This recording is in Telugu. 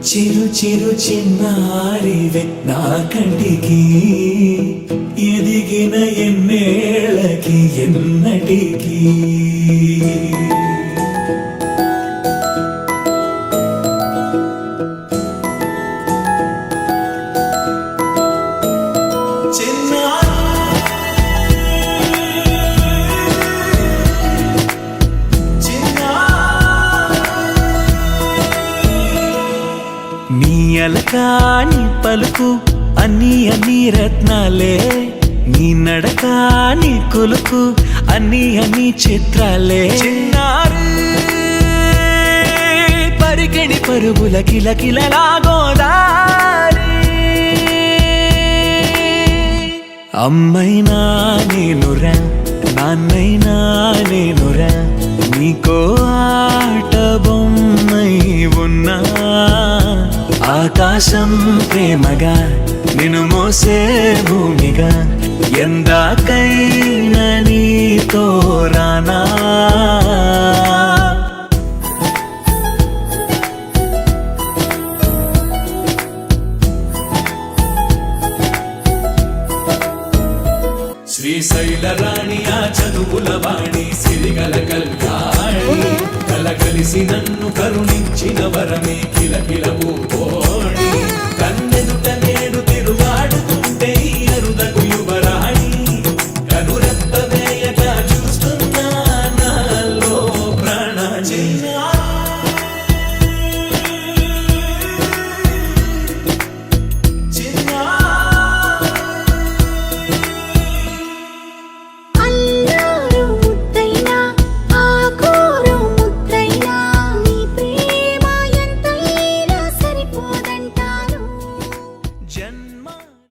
చిరు చిరు చిన్నారివే నా కంటికి ఎదిగిన ఎన్నేళ్ళకి ఎన్నటికి నీ అలకాని పలుకు అన్ని రత్నాలే, నీ నడక నీ కొలుకు అన్ని చిత్రాలే. చిన్నారు పరికిణి పరుగుల కిలకిలలా గోదారి, అమ్మైనా నేనురా నాన్నైనా నేనురా, నీకో ఆట బొమ్మై ఉన్నా. ఆకాశం ప్రేమగా నిన్ను మోసే భూమిగా, ఎందాకైనా నీతో రానా. శ్రీశైల రాణి ఆ చదువుల వాణి, సిరిగల కల్యాణి, కలగలిసి నన్ను కరుణించిన వరమే కిలకిల పూకోణి. కన్నెదుట నేడు తిరుగాడుతుంటే ఈ అరుదకు యువరాణి, కనురెప్ప వేయక చూస్తున్నా నాలో ప్రాణ. జన్